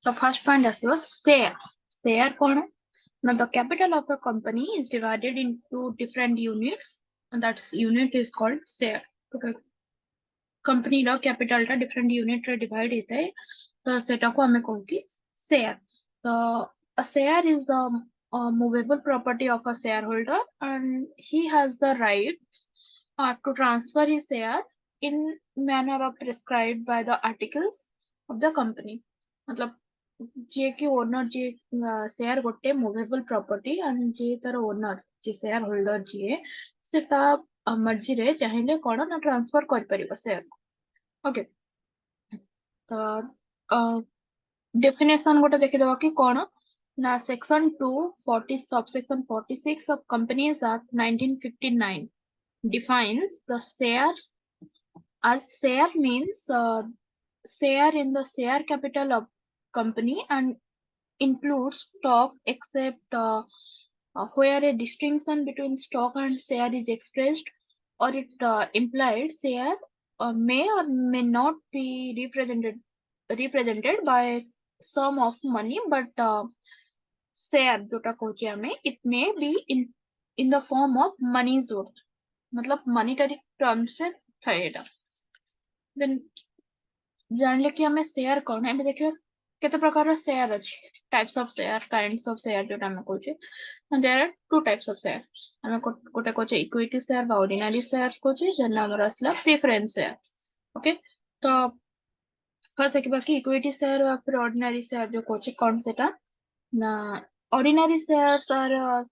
The first point ଆସିବ share. Share କଣ? Now the capital of a company is divided into different units, and that unit is called share. Company ର capital ଟା different unit ରେ divide ହେଇଥାଏ, ତ ସେଟାକୁ ଆମେ କହୁ କି share. So a share is the movable property of a shareholder, and he has the right to transfer his share in manner of prescribed by the articles of the company. मतलब जे कि owner जे share गोटे movable property and जे तार owner जे share holder जे सेटा मर्जी रे चाहिले कोन ना transfer कर परिबो शेयर. ओके, तो डेफिनेशन गोटे देखि देबा कि कोन ना section 240 subsection 46 of companies act 1959 defines the shares as share means share in the share capital of company and includes stock except where a distinction between stock and share is expressed or it implied share may or may not be represented by sum of money, but share जोटा कहूचे हमें it may be in the form of money source, मतलब monetary terms में थाए एटा. Then जानले कि हमें share कौन है, देखिए केते प्रकार शेयर अछि, types of share, kinds of share जोटा हम कहूचे. There are two types of share. हमें गोटे कहूचे इक्विटी शेयर बा ऑर्डिनरी शेयर्स कहूचे, जेना हमर असला प्रेफरेंस शेयर. ओके, तो फर्स्ट देखिबा कि इक्विटी शेयर और फिर ऑर्डिनरी शेयर जो कहूचे कौन सेटा ना. Ordinary shares are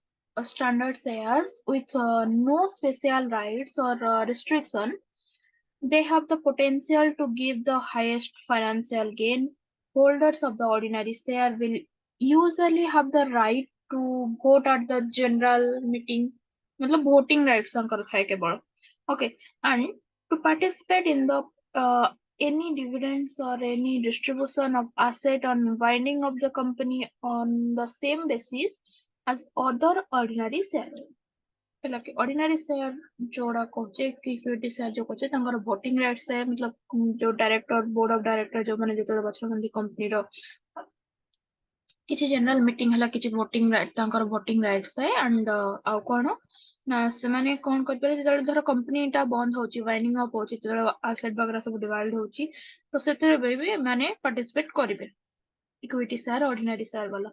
standard shares with no special rights or restriction. They have the potential to give the highest financial gain. Holders of the ordinary share will usually have the right to vote at the general meeting. मतलब voting rights अंकर थाए केवल. Okay, and to participate in the any dividends or any distribution of asset on winding of the company on the same basis as other ordinary share. ହେଲା कि ordinary share जोड़ा कहचे कि equity share जो कहचे तांकर voting rights है, मतलब जो director board of director जो माने जेते बछमंदी कंपनी रो किछि जनरल मीटिंग हला किछि वोटिंग राइट तांकर वोटिंग राइट्स है. एंड आउ कोन ना से माने कोन कर पारे जेते धर कंपनी टा बंद होची वाइंडिंग अप होची जेते एसेट वगैरह सब डिवाइड होची, तो सेते भी माने पार्टिसिपेट करिवे इक्विटी शेयर ऑर्डिनरी शेयर वाला.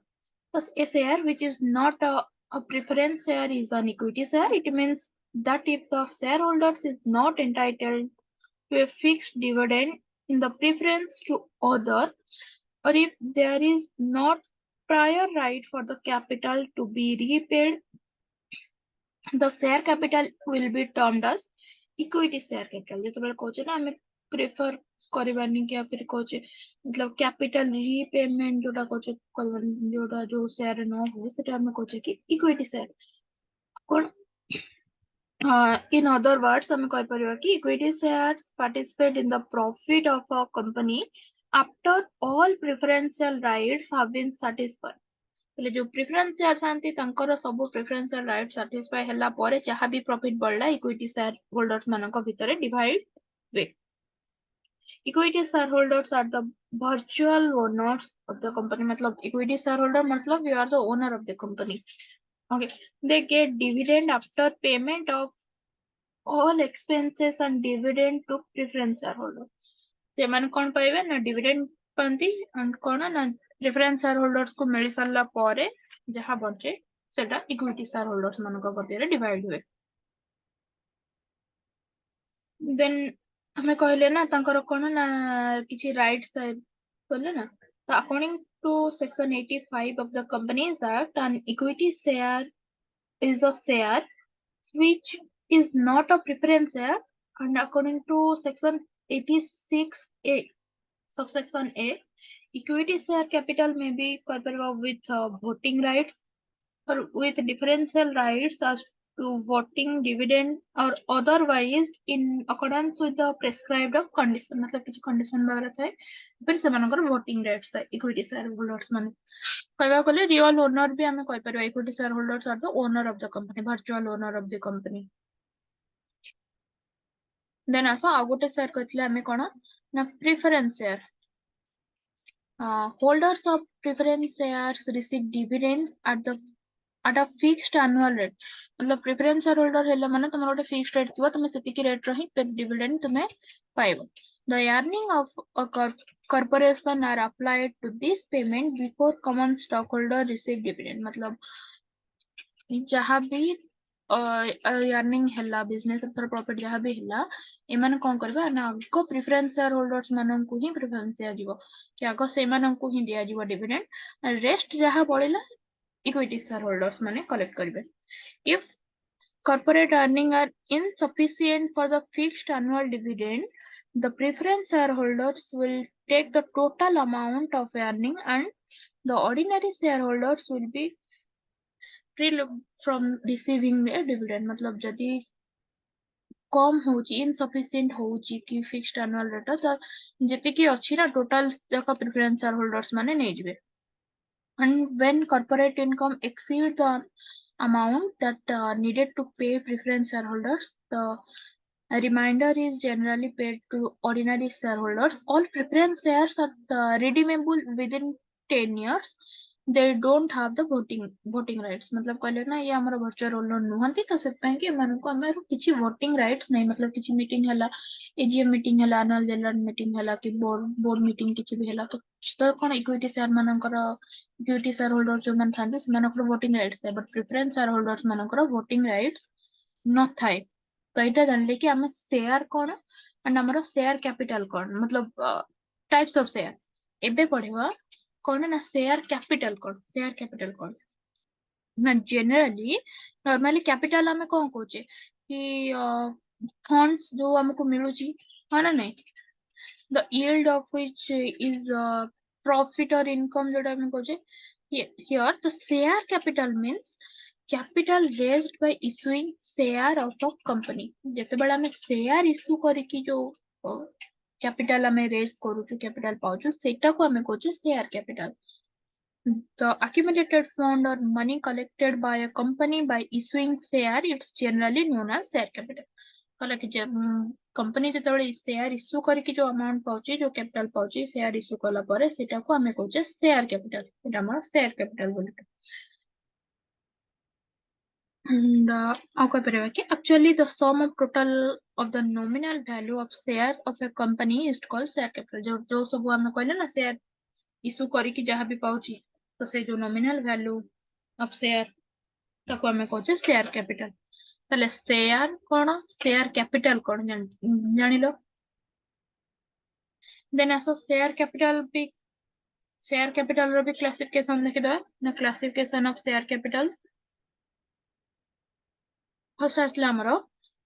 Thus, a share which is not a preference share is an equity share. It means that if the shareholders is not entitled to a fixed dividend in the preference to other, or if there is not prior right for the capital to be repaid, the share capital will be termed as equity share capital. जेତେବେଳେ कहूचे ना हमें prefer करबानी कि फिर कहूचे मतलब capital repayment जोटा कहूचे करबानी जोटा जो share न हो सेटा हमें कहूचे कि equity share. Cone in other words हमें कह परिबा कि equity shares participate in the profit of a company after all preferential rights have been satisfied. એટલે जो प्रेफरेंस शेयर थांती तांकर सब प्रेफरेंशियल राइट सैटिस्फाई हैला परे जहां भी प्रॉफिट बढ़ला इक्विटी शेयर होल्डर्स मानक भितरे डिवाइड हुए. Equity share holders are the virtual owners of the company. मतलब इक्विटी शेयर होल्डर मतलब you are the owner of the company. Okay, they get dividend after payment of all expenses and dividend to preference share holder. से माने कोन पाइबे ना dividend पांती and कोन ना preference share holders को मिल सारला परे जहां बचे सेटा इक्विटी शेयर होल्डर्स मानक भितर डिवाइड हुए. देन हमें कहले ना तांकर कोन ना किछि राइट्स कहले ना. तो according to section 85 of the Companies Act, an equity share is a share which is not a preference share, and according to section 86A subsection A, equity share capital may be corporate with voting rights or with differential rights as to voting dividend or otherwise in accordance with the prescribed of condition. मतलब किसी condition वगैरह थे फिर से मानकर voting rights थे equity shareholders माने कहवा गले real owner भी हमें कह परिबा equity shareholders are the owner of the company, virtual owner of the company. Then आसा आ गोटे शेयर कहथिले हमें कोन ना preference share. holders of preference shares receive dividends at a fixed annual rate. मतलब preference share holder हेला माने तुम गोटे fixed rate थिबो तुम सेतिकी rate रही dividend तुमे पाइबो. The earning of a corporation are applied to this payment before common stockholder receive dividend. मतलब जहाँ भी अर्निंग हैला बिजनेस प्रॉफिट जहाँ भी हैला एमान कौन करबे ना आगो प्रेफरेंस शेयर होल्डर्स मानन को ही प्रेफरेंस दिया जीवो कि आगो से मानन को ही दिया जीवो डिविडेंड रेस्ट जहाँ पड़िला इक्विटी शेयर होल्डर्स माने कलेक्ट करबे. If corporate earnings are insufficient for the fixed annual dividend, the preference shareholders will take the total amount of earning and the ordinary shareholders will be precluded from receiving a dividend. मतलब जदि कम होची insufficient होची कि fixed annual rate तो जतिकी अछि ना total जाका preference shareholders माने नै जिवे. And when corporate income exceeds the amount that needed to pay preference shareholders, the remainder is generally paid to ordinary shareholders. All preference shares are redeemable within 10 years. They don't have the voting rights. मतलब कहले ना ये हमारा virtual owner नुहंती तो सकते हैं कि मन को हमारे किसी voting rights नहीं मतलब किसी meeting हला AGM meeting हला annual general meeting हला कि board meeting किसी भी हला तो कौन equity share मानकर equity shareholder जो मान थांते सेमानकर voting rights ଥାଏ but preference shareholders मानकर voting rights न थाए. तो एटा जानले कि आमे शेयर कोन एंड हमरो शेयर कैपिटल कोन मतलब टाइप्स ऑफ शेयर एबे पढिबा कोन ना शेयर कैपिटल कोन ना जनरली नॉर्मली कैपिटल आमे कोन कहूचे कि फंड्स जो हमको मिलुची हां ना नहीं the yield of which is profit or income जोटा हम कहूचे. Here the share capital means capital raised by issuing share of a company. जते बड़ा हमें share issue करिकी जो capital हमें raise करूछु capital पाउछु सेटा को हमें कहूचे share capital. The accumulated fund or money collected by a company by issuing share it's generally known as share capital. कहला कि कंपनी जेतबेले शेयर इश्यू करके जो अमाउंट पाउची जो कैपिटल पाउची शेयर इश्यू कला परे सेटा को हमें कहूचे शेयर कैपिटल. एटा हमर शेयर कैपिटल बोलते. And आउ कह परबा कि actually the sum of total of the nominal value of share of a company is called share capital. जो सब हमें कहले ना शेयर इश्यू करके जहाँ भी पाउची तो से जो nominal value of share ताको हमें कहूचे शेयर कैपिटल. ताले शेयर कोन शेयर कैपिटल कोन जानिलो. Then आसो शेयर कैपिटल रो भी क्लासिफिकेशन देखि दवा ना classification of share capital. First आसला हमरो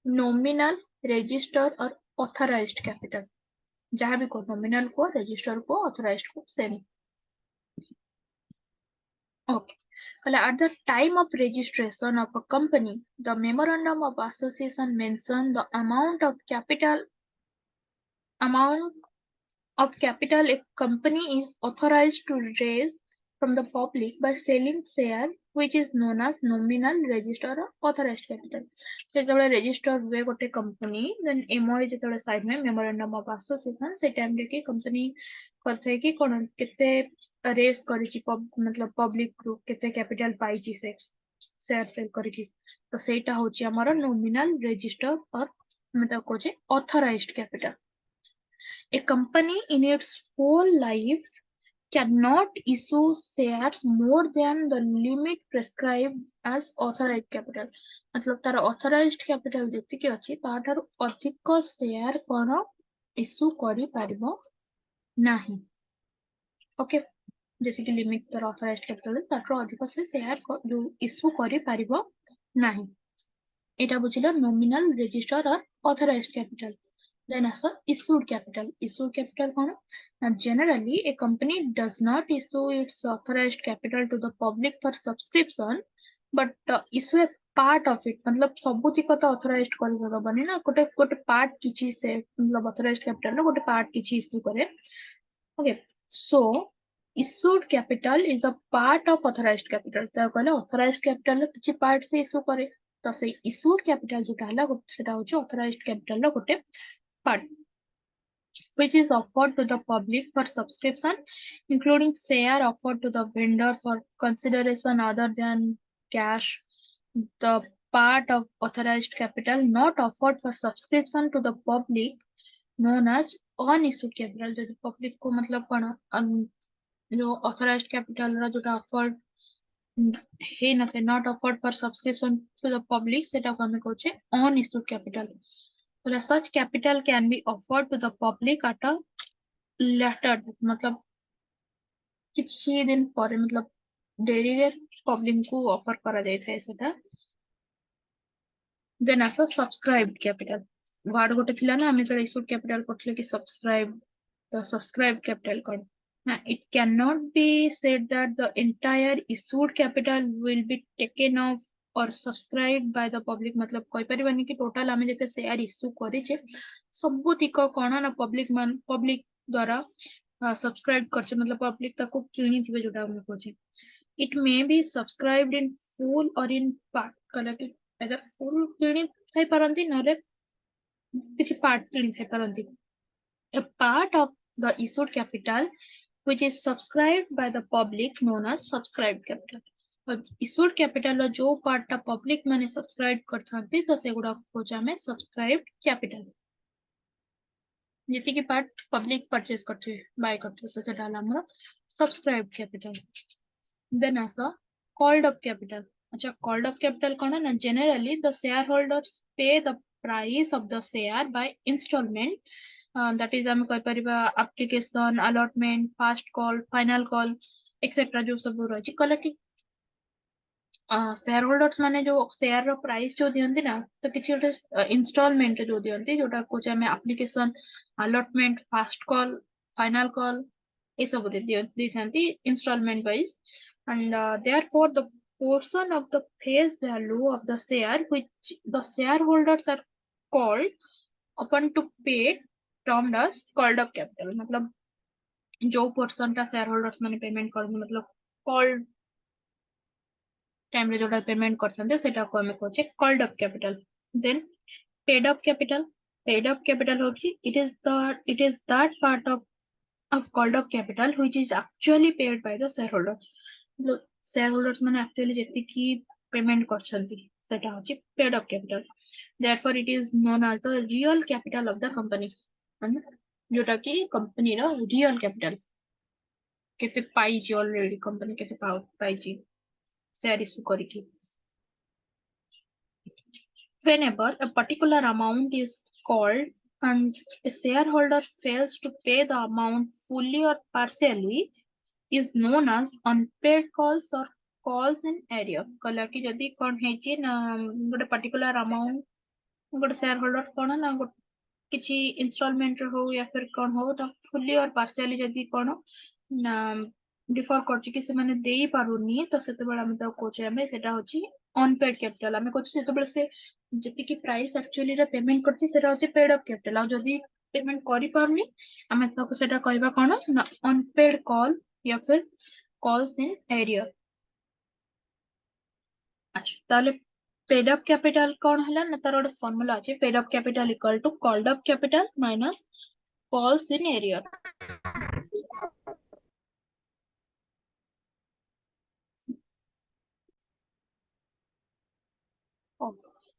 नॉमिनल रजिस्टर और ऑथराइज्ड कैपिटल जहाँ भी को नॉमिनल को रजिस्टर को ऑथराइज्ड को सेम. ओके कहला at the time of registration of a company the memorandum of association mention the amount of capital a company is authorized to raise from the public by selling share which is known as nominal register or authorized capital. से जब register हुए गोटे company then MOA जब side में memorandum of association से time लेके company करते हैं कि कौन कितने raise करी मतलब public group कितने capital पाई से share sell करी तो सेटा होची हमारा nominal register और मतलब कोचे authorized capital. A company in its whole life cannot issue shares more than the limit prescribed as authorized capital. मतलब तार authorized capital जेतिके अछि ताठारु अधिक शेयर कोन इश्यू करि पारिबो नाही. ओके जेतिके लिमिट तार authorized capital ताठारु अधिक से शेयर जो इश्यू करि पारिबो नाही. एटा बुझिलो nominal register or authorized capital. Then also issued capital. Issued capital kono? Now generally a company does not issue its authorized capital to the public for subscription but issue a part of it. मतलब सबुतिक तो authorized कर दबनी ना गोटे part किछि से मतलब authorized capital ना गोटे part किछि issue करे. Okay so issued capital is a part of authorized capital. तो कहले authorized capital किछि part से issue करे तो से issued capital जोटा हला सेटा होछि authorized capital ला गोटे part. which is offered to the public for subscription, including share offered to the vendor for consideration other than cash. The part of authorized capital not offered for subscription to the public known as unissued capital. जो public को मतलब कौन जो authorized capital रा जोटा offered hey नथे not offered for subscription to the public सेटा को हमें कहचे unissued capital. So such capital can be offered to the public at a later मतलब କିଛି दिन ପରେ मतलब ଡେରିରେ public କୁ offer କରାଯାଇଥାଏ ସେଟା. Then ଆସ subscribed capital. word ଗୋଟେ ଥିଲା ନା ଆମେ ତ issued capital ପଢିଥିଲେ କି subscribe the subscribed capital କଣ? Now, it cannot be said that the entire issued capital will be taken off or subscribed by the public. मतलब କହିପାରିବାନି କି total ଆମେ ଯେତେ share issue କରିଛେ ସବୁତିକ କଣ ନା public ଦ୍ୱାରା subscribe କରିଛେ मतलब public ତାକୁ କିଣିଥିବେ ଯୋଉଟା ଆମେ କହୁଛେ. It may be subscribed in full or in part. କହିଲା କି either full କିଣି ଥାଇ ପାରନ୍ତି ନହେଲେ କିଛି part କିଣି ଥାଇ ପାରନ୍ତି. A part of the issued capital which is subscribed by the public known as subscribed capital. issued capital ର ଯୋଉ part ଟା public ମାନେ subscribe କରିଥାନ୍ତି ତ ସେଗୁଡା କହୁଛେ ଆମେ subscribed capital. ଯେତିକି part public purchase କରିଥିବେ buy କରିଥିବେ ତ ସେଟା ହେଲା ଆମର subscribed capital. Then ଆସ called up capital. अच्छा called up capital କଣ ନା generally the shareholders pay the price of the share by installment. That is ଆମେ କହିପାରିବା application, allotment, first call, final call, etc. ଯୋଉ ସବୁ ରହିଛି କହିଲା କି shareholders ମାନେ ଯୋଉ share ର price ଯୋଉ ଦିଅନ୍ତି ନା ତ କିଛି ଗୋଟେ installment ଯୋଉ ଦିଅନ୍ତି ଯୋଉଟା କହୁଛେ ଆମେ application, allotment, first call, final call ଏସବୁରେ ଦେଇଥାନ୍ତି installment wise. And therefore the portion of the face value of the share which the shareholders are called upon to pay termed as called up capital. मतलब जो portion टा shareholders माने payment करते मतलब called time रे जोटा payment करते सेटा को हमें कहचे called up capital. Then paid up capital. Paid up capital होची it is that part of called up capital which is actually paid by the shareholders. shareholders माने actually जेतिकी payment करछंती सेटा होची paid up capital. Therefore it is known as the real capital of the company. जोटा कि company रो real capital केते पाइची already company केते पाइची share issue करिकी. Whenever a particular amount is called and a shareholder fails to pay the amount fully or partially is known as unpaid calls or calls in arrears. कहला कि जदि कौन है जी ना गोटे particular amount गोटे shareholder कौन ना किसी installment हो या फिर कौन हो तो fully और partially जदि कौन ना डिफर करछि कि से माने देई पारुनी तो सेते बेला हम तो कोचे हमें सेटा होछि unpaid capital. हमें कोचे सेते बेला से जति की प्राइस एक्चुअली रे पेमेंट करछि सेटा होछि paid up capital. आ जदि पेमेंट करि पारुनी हमें तो सेटा कहबा कोन ना unpaid call या फिर calls in arrear. अच्छा ताले paid up capital कौन हला ना तार गोटे फॉर्मूला अछि paid up capital equal to called up capital minus calls in arrear.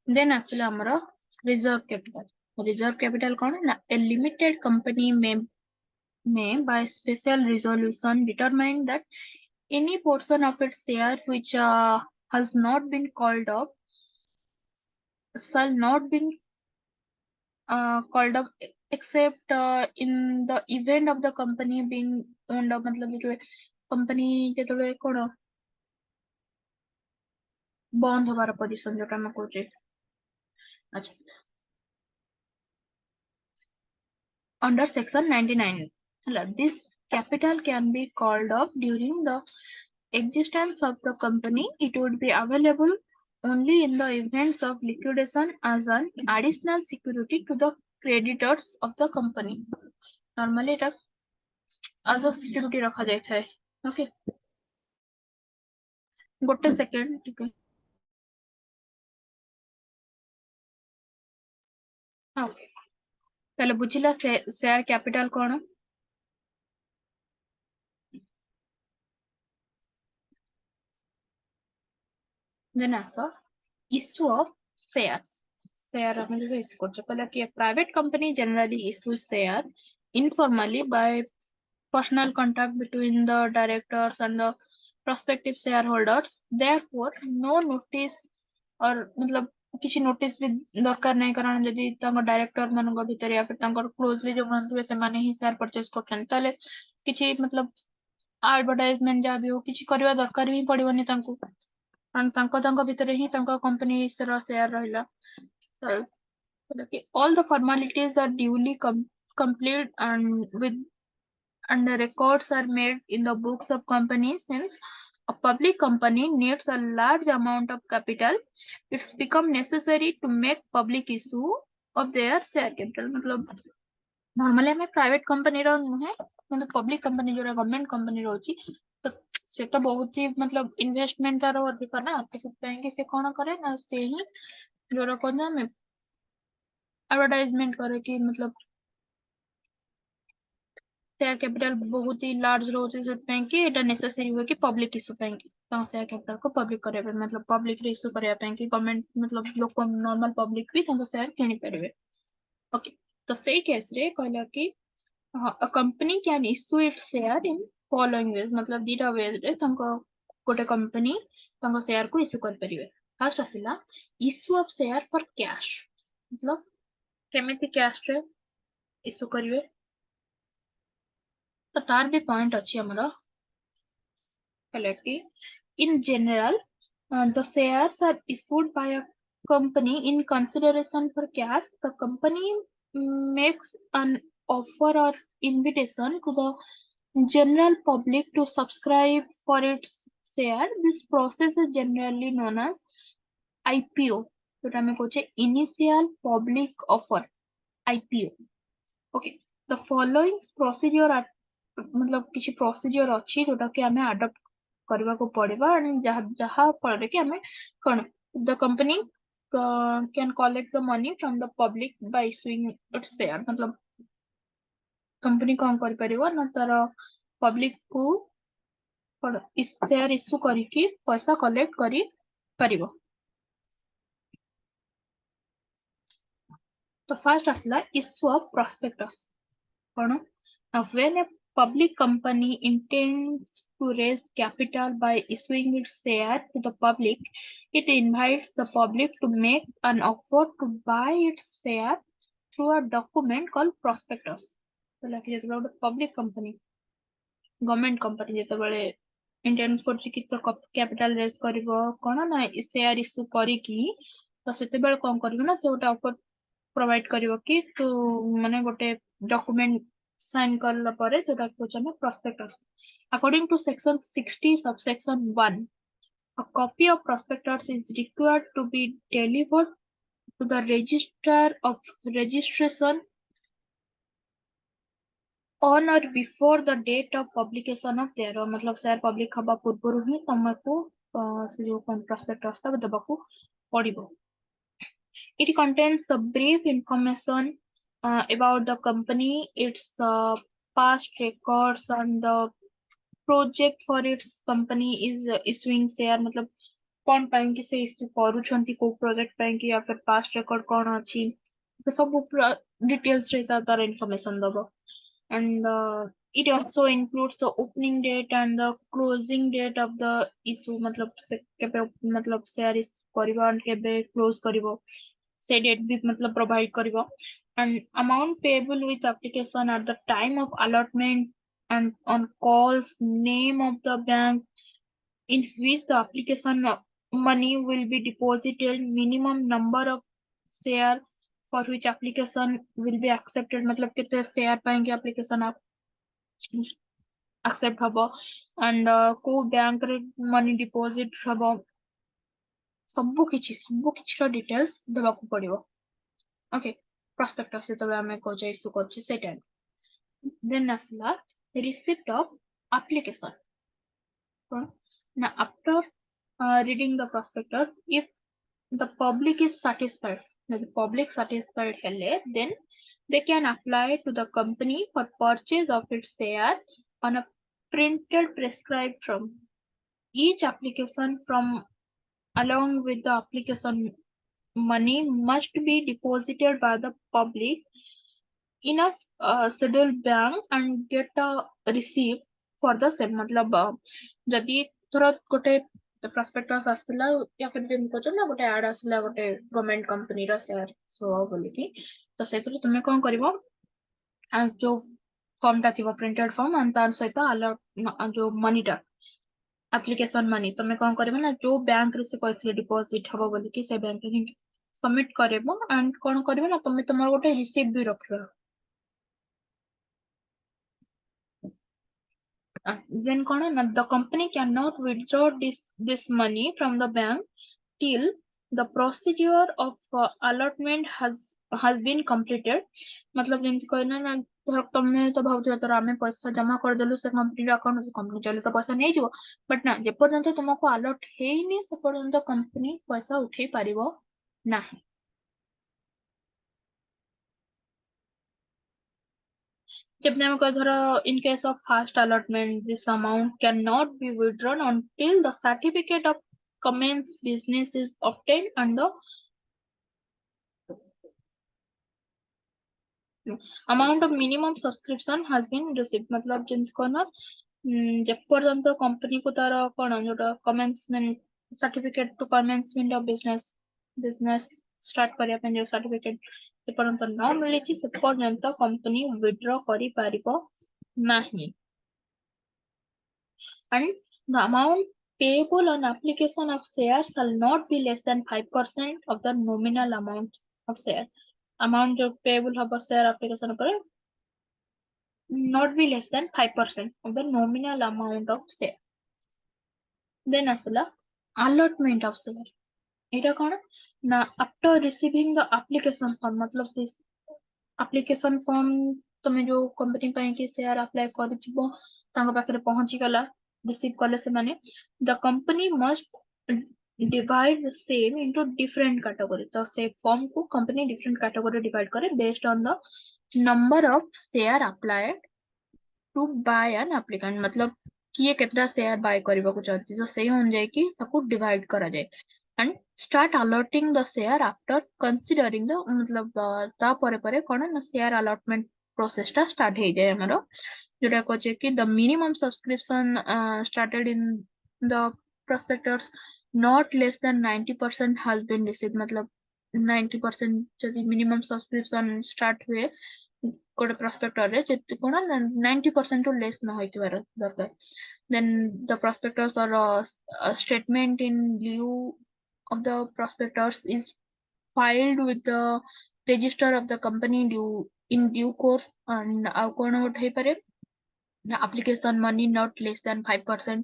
Then asila amara reserve capital. Reserve capital कौन ना a limited company may by special resolution determine that any portion of its share which has not been called up shall not be called up except in the event of the company being owned up. मतलब जो company जेतले कोन बंद होबार position जोटा हम कहूचे. अच्छा under section 99 हला this capital can be called up during the existence of the company. It would be available only in the events of liquidation as an additional security to the creditors of the company. Normally it as a security रखा जाता है. Okay. गोटे second ठीक है. Okay. ତାହେଲେ ବୁଝିଲା share କ୍ୟାपिଟାଲ କଣ? Then ଆସ issue of shares. Share ଆମେ ଯୋଉ issue କରୁଛେ କହିଲା କି a private company generally issues share informally by personal contact between the directors and the prospective shareholders. Therefore, no notice or मतलब କିଛି ନୋଟିସ୍ ବି ଦରକାର ନାହିଁ କାରଣ ଯଦି ତାଙ୍କ ଡାଇରେକ୍ଟର ମାନଙ୍କ ଭିତରେ या फिर ତାଙ୍କର କ୍ଲୋଜଲି ଯୋଉମାନେ ଥିବେ ସେମାନେ ହିଁ ସେୟାର ପରଚେଜ କରୁଛନ୍ତି ତାହେଲେ କିଛି मतलब ଆଡଭର୍ଟାଇଜମେଣ୍ଟ ଯାହା ବି ହଉ କିଛି କରିବା ଦରକାର ହିଁ ପଡିବନି ତାଙ୍କୁ କାରଣ ତାଙ୍କ ଭିତରେ ହିଁ ତାଙ୍କ କମ୍ପାନୀର ସେୟାର ରହିଲା ତ all the formalities are duly complete and with and the records are made in the books of companies since a public company needs a large amount of capital it's become necessary to make public issue of their share capital मतलब normally हमें private company ର ନୁହେଁ କିନ୍ତୁ public company ଯୋଉଟା government company ରହୁଛି ତ ସେ ତ ବହୁତ ହି मतलब investment ତାର ଅଧିକ ନା ତ ସେଥିପାଇଁ କି ସେ କଣ କରେ ନା ସେ ହିଁ ଯୋଉଟା କହନ୍ତି ଆମେ advertisement କରେ କି मतलब ସେୟାର କ୍ୟାପିଟାଲ ବହୁତ ହି ଲାର୍ଜ ରହୁଛି ସେଥିପାଇଁ କି ଏଟା ନେସେସରି ହୁଏ କି ପବ୍ଲିକ ଇସ୍ୟୁ ପାଇଁ କି ତାଙ୍କ ସେୟାର କ୍ୟାପିଟାଲ କୁ ପବ୍ଲିକ କରିବା ପାଇଁ मतलब ପବ୍ଲିକ ରେ ଇସ୍ୟୁ କରିବା ପାଇଁ କି ଗଭର୍ଣ୍ଣମେଣ୍ଟ मतलब ଲୋକ ନର୍ମାଲ ପବ୍ଲିକ ବି ତାଙ୍କ ସେୟାର କିଣି ପାରିବେ ଓକେ ତ ସେଇ କେସ ରେ କହିଲା କି a company can issue its share in following ways मतलब ଦିଟା ways ରେ ତାଙ୍କ ଗୋଟେ company ତାଙ୍କ ସେୟାର କୁ ଇସ୍ୟୁ କରିପାରିବେ ଫାର୍ଷ୍ଟ ଆସିଲା issue of share for cash मतलब କେମିତି କ୍ୟାଶ ରେ ଇସ୍ୟୁ କରିବେ ତ ତାର ବି ପଏଣ୍ଟ ଅଛି ଆମର ହେଲା କି in general the shares are issued by a company in consideration for cash the company makes an offer or invitation to the general public to subscribe for its share this process is generally known as IPO जोटा ଆମେ କହୁଛେ initial public offer IPO okay the following procedure are मतलब କିଛି procedure ଅଛି ଯୋଉଟା କି ଆମେ adapt କରିବାକୁ ପଡିବ ଯାହା ଫଳରେ କି ଆମେ କଣ the company can collect the money from the public by issuing its share मतलब कंपनी କଣ କରିପାରିବ ନା ତାର ପବ୍ଲିକ କୁ କଣ ସେୟାର ଇସ୍ୟୁ କରିକି ପଇସା କଲେକ୍ଟ କରି ପାରିବ ତ ଫାର୍ଷ୍ଟ ଆସିଲା ଇସ୍ୟୁ ଅଫ ପ୍ରସ୍ପେକ୍ଟସ କଣ now when a public company intends to raise capital by issuing its share to the public it invites the public to make an offer to buy its share through a document called prospectus like ଯେତେବେଳେ ଗୋଟେ public company government company ଯେତେବେଳେ intend କରୁଛି କି ତ capital raise କରିବ କଣ ନା share issue କରିକି ତ ସେତେବେଳେ କଣ କରିବ ନା ସେ ଗୋଟେ offer provide କରିବ କି ତୁ ମାନେ ଗୋଟେ document sign କଲା ପରେ ଯୋଉଟା କହୁଛୁ ଆମେ prospectus according to section 60 subsection 1 a copy of prospectus is required to be delivered to the registrar of registration on or before the date of publication of their मतलब share public हवा पूର୍ବରୁ ହିଁ ତମକୁ ସେ ଯୋଉ prospectus ଟା ଦେବାକୁ ପଡିବ it contains the brief information about the company, its past records, and the project for its company is issuing share. मतलब कौन ପାଇଁ କି ସେ issue କରୁଛନ୍ତି କୋଉ project ପାଇଁ କି या फिर past record କଣ ଅଛି ତ ସବୁ details ରେ ତାର information ଦବ and it also includes the opening date and the closing date of the issue मतलब से केबे मतलब share କରିବ and केबे close କରିବ से date भी मतलब provide करिवो and amount payable with application at the time of allotment and on calls name of the bank in which the application money will be deposited minimum number of share for which application will be accepted मतलब कितने share पाएंगे application आप accept हबो and को bank रे money deposit हबो ସବୁ କିଛିର details ଦେବାକୁ ପଡିବ okay prospectus ଯେତେବେଳେ ଆମେ କହୁଛେ issue କରୁଛେ ସେଇ time then ଆସିଲା receipt of application କଣ ନା after reading the prospectus if the public is satisfied ଯଦି public satisfied ହେଲେ then they can apply to the company for purchase of its share on a printed prescribed form. Each application from along with the application money must be deposited by the public in a scheduled bank and get a receipt for the same. मतलब जदि थोड़ा गोटे prospectus आसला या फिर जेन कहछ ना गोटे ad आसला गोटे गवर्नमेंट कंपनी रो शेयर सो बोली कि तो सेतरे तुमे कोन करबो जो फॉर्म टा थिबो प्रिंटेड फॉर्म एंड तार सहित अलर्ट जो मनीटा एप्लिकेशन मनी तुमे कोन करबो ना जो बैंक रे से कहथिले डिपॉजिट हबो बोली कि से बैंक रे सबमिट करबो एंड कोन करबो ना तुमे तमर गोटे रिसीप्ट भी रखबो then the company cannot withdraw this money from the bank till the procedure of allotment has been completed. मतलब जेमती कहना ना धर तुमने तो भावुथ तर आम पैसा जमा करदेलु से कंपनी अकाउंट से कंपनी चले तो पैसा नहीं जीवो बट ना जेपर्यंत तुमको अलर्ट हेनी से पर्यंत कंपनी पैसा उठे पारिबो नाही In case of fast allotment, this amount cannot be withdrawn until the certificate of commence business is obtained and the amount of minimum subscription has been received. मतलब जिनको ना जब पर्यंत कंपनी को तार कौन जोटा commencement certificate to commencement of business start करिया पे जो certificate से पर्यंत न मिली से पर्यंत कंपनी withdraw करी पारिबो नाही and the amount payable on application of share shall not be less than 5% of the nominal amount of share. Amount payable of share application not be less than 5% of the nominal amount of share. Then asla allotment of share. Ita kona na after receiving the application form matlab this application form तमे जो company ପାଇଁ କି share apply କରିଯିବ ତାଙ୍କ ପାଖରେ ପହଞ୍ଚି ଗଲା receive कले से माने the company must divide the same into different category तो से फॉर्म को कंपनी different category divide करे based on the number of share applied to buy an applicant मतलब किए केतरा शेयर बाय करबा को चाहती तो सही होन जाए कि ताको डिवाइड करा जाए and start allotting the share after considering the मतलब ता परे कोन ना शेयर allotment process टा स्टार्ट हे जाए हमरो जोटा कोचे कि the minimum subscription started in the prospectus not less than 90% has been received मतलब 90% जदि minimum subscription start हुए कोड prospector रे जति कोन 90% to less न होइतिबार दरकार then the prospectus or a statement in lieu of the prospectus is filed with the register of the company in due course and ଆଉ କଣ ଗୋଟେ ହେଇପାରେ application money not less than 5%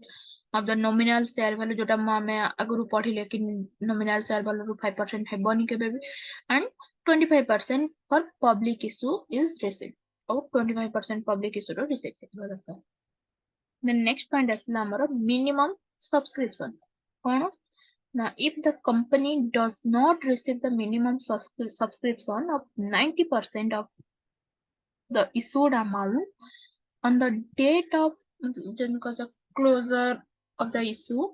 of the nominal share value जोटा आमे आगुरु पढ़िले कि nominal share value ରୁ 5% हेबनी केबे भी and 25% for public issue is received और 25% public issue रो receipt हेतबा दरकार then next point आसला हमर minimum subscription cone now if the company does not receive the minimum subscription of 90% of the issued amount on the date of the closure of the issue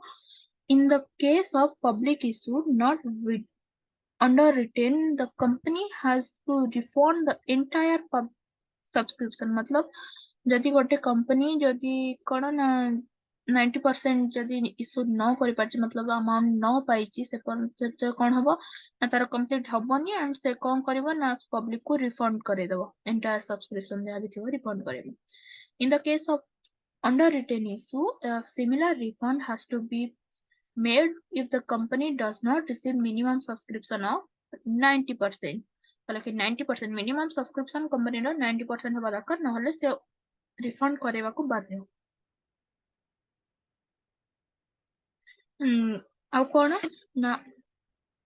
in the case of public issue not underwritten the company has to refund the entire subscription मतलब जदि गोटे company जदि कौन ना 90% जदि issue न करि पारछि मतलब अमाउंट न पाइछि से कौन हबो ना तार कंप्लीट हबनी एंड से कौन करबो ना पब्लिक को रिफंड करे देबो एंटायर सब्सक्रिप्शन दे आबि थिबो refund करेबो in the case of underwritten issue a similar refund has to be made if the company does not receive minimum subscription of 90% कि 90% मिनिमम सब्सक्रिप्शन कंपनी 90% हवा दरकार नहले से रिफंड करेवा को बाध्य आउ कोन ना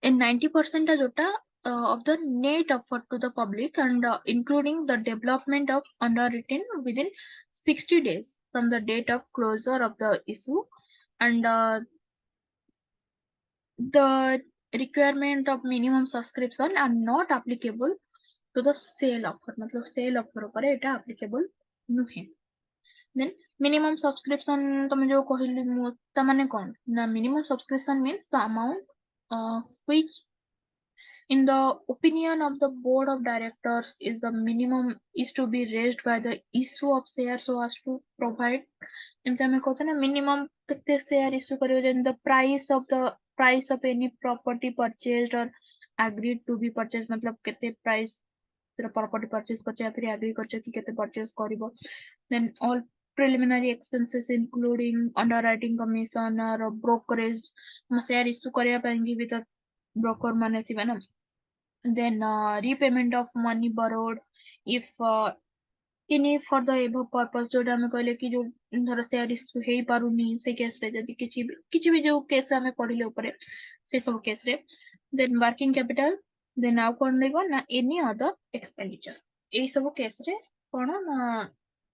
90% जोटा of the net offer to the public and including the development of underwritten within 60 days from the date of closure of the issue and the requirement of minimum subscription are not applicable to the sale offer, मतलब sale offer ऊपर एटा applicable नुहे. Then minimum subscription तमे जो कहली मु ता माने कोन ना minimum subscription means the amount which in the opinion of the board of directors is the minimum is to be raised by the issue of shares so as to provide एमती आम कहते ना minimum केते share issue करियो then the price of any property purchased or agreed to be purchased मतलब केते price property purchase करछे या फिर agree करछे कि केते purchase करिवो. Then all preliminary expenses including underwriting commission or brokerage share issue करिया पाएंगे भी तो broker माने थिबे ना. Then repayment of money borrowed if any for the above purpose जोटा हमें कहले कि जो धर शेयर इश्यू हे पारुनी से केस रे जदी किछि भी जो केस हमें पढिले ऊपर से सब केस रे. then working capital then आउ कोन लेबो ना any other expenditure एई सब केस रे कोन ना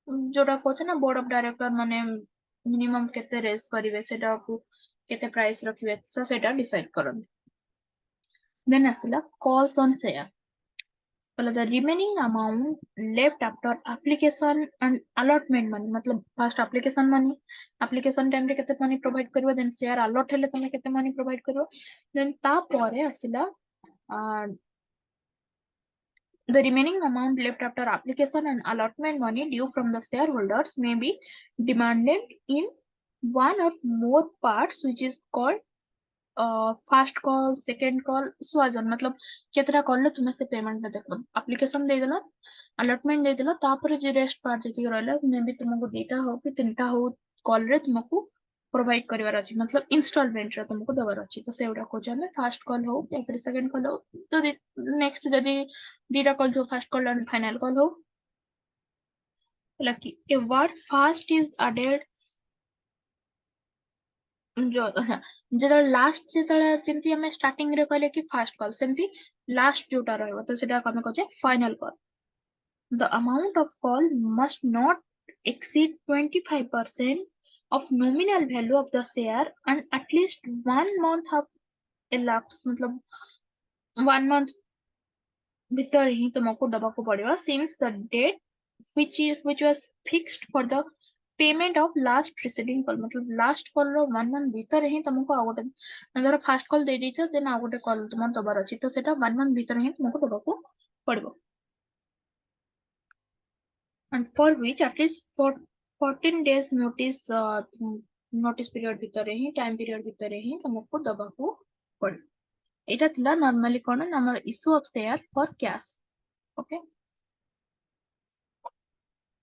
जोटा कहछ ना बोर्ड ऑफ डायरेक्टर माने मिनिमम केते रेस करिवे सेटा को केते प्राइस रखिवे सो सेटा डिसाइड करन. then आसिला calls on share the remaining amount left after application and allotment money मतलब first application money application time रे केते money provide करिवो then share allot हेले तमे केते money provide करिवो then ता परे आसिला the remaining amount left after application and allotment money due from the shareholders may be demanded in one or more parts which is called first call second call स्वाजन मतलब केतरा call तुमे से payment में देखो application दे देलो allotment दे देलो तापर जे रेस्ट पार्ट जति रहला मे भी तुमको दुटा हो कि तीनटा हो कॉल रे तुमको प्रोवाइड करवार अछि मतलब इंस्टॉलमेंट रे तुमको देवार अछि तो सेउडा को जाने फास्ट कॉल हो या फिर सेकेंड कॉल हो तो नेक्स्ट जदी दुटा कॉल जो first call and final call हो लकी a word first is added जो जेतले लास्ट जेतले जेमती हमें स्टार्टिंग रे कहले कि फास्ट कॉल सेमती लास्ट जोटा रहबो तो सेटा हमें कहछे final call. the amount of call must not exceed 25% of nominal value of the share and at least 1 month have elapsed मतलब 1 month भीतर ही तुमको दबा को पड़ेगा since the date which was fixed for the payment of last preceding call मतलब last call रो 1 month भीतर ही तुमको आ गोटे अगर फास्ट कॉल दे देछ देन आ गोटे कॉल तुम दबार अछि तो सेटा 1 मंथ भीतर ही तुमको दबाको पड़बो and for which at least for 14 days notice period भीतर ही टाइम पीरियड भीतर ही तुमको दबाको पड़. एटा थिला नॉर्मली कोन हमर issue of share for cash. Okay